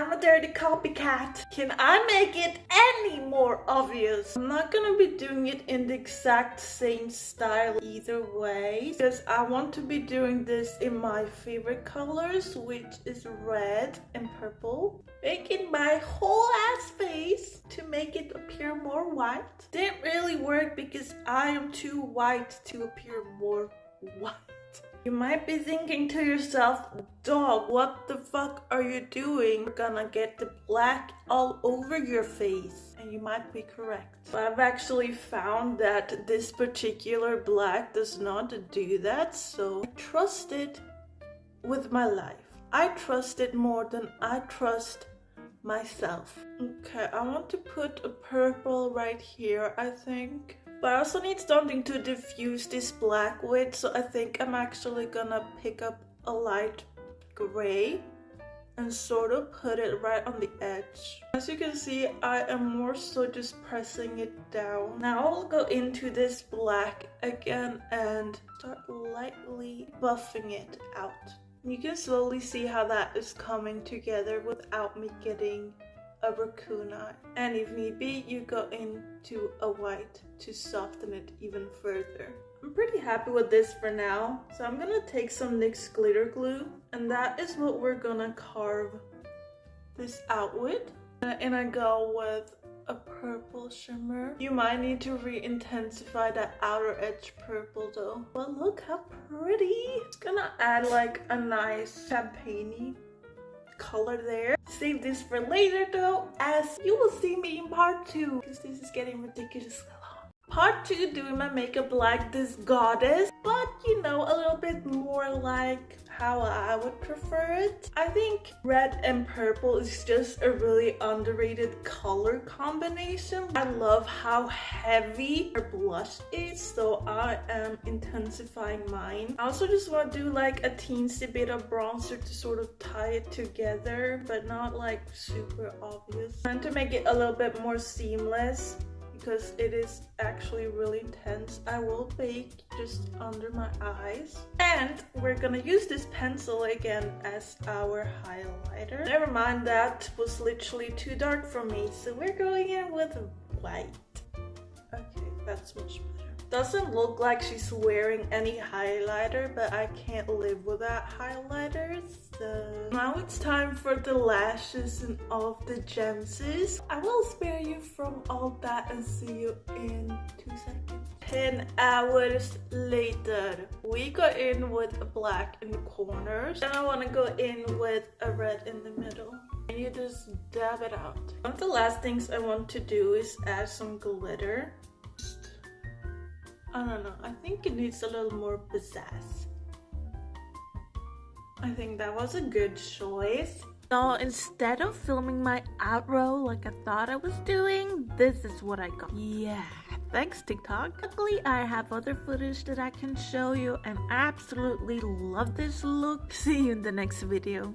I'm a dirty copycat. Can I make it any more obvious? I'm not gonna be doing it in the exact same style either way, because I want to be doing this in my favorite colors, which is red and purple. Making my whole ass face to make it appear more white. Didn't really work because I am too white to appear more white. You might be thinking to yourself, dog, what the fuck are you doing? We're gonna get the black all over your face. And you might be correct. But I've actually found that this particular black does not do that, so I trust it with my life. I trust it more than I trust myself. Okay, I want to put a purple right here, I think. But I also need something to diffuse this black with, so I think I'm actually gonna pick up a light gray and sort of put it right on the edge. As you can see, I am more so just pressing it down. Now I'll go into this black again and start lightly buffing it out. You can slowly see how that is coming together without me getting a raccoon eye. And if need be, you go into a white to soften it even further. I'm pretty happy with this for now. So I'm gonna take some NYX glitter glue, and that is what we're gonna carve this out with. And I go with a purple shimmer. You might need to re-intensify that outer edge purple though. But look how pretty. It's gonna add like a nice champagne-y color there. Save this for later though, as you will see me in part 2, because this is getting ridiculously long. Part 2, doing my makeup like this goddess, but you know, a little bit more like how I would prefer it. I think red and purple is just a really underrated color combination. I love how heavy her blush is, so I am intensifying mine. I also just want to do like a teensy bit of bronzer to sort of tie it together, but not like super obvious. And to make it a little bit more seamless, because it is actually really intense, I will bake just under my eyes. And we're gonna use this pencil again as our highlighter. Never mind, that was literally too dark for me, so we're going in with white. Okay, that's much better. Doesn't look like she's wearing any highlighter, but I can't live without highlighters. So now it's time for the lashes and all of the gemses. I will spare you from all that and see you in 2 seconds. 10 hours later, we go in with a black in the corners. Then I want to go in with a red in the middle. And you just dab it out. One of the last things I want to do is add some glitter. I don't know, I think it needs a little more pizzazz. I think that was a good choice. So instead of filming my outro like I thought I was doing, this is what I got. Yeah, thanks TikTok. Luckily I have other footage that I can show you, and I absolutely love this look. See you in the next video.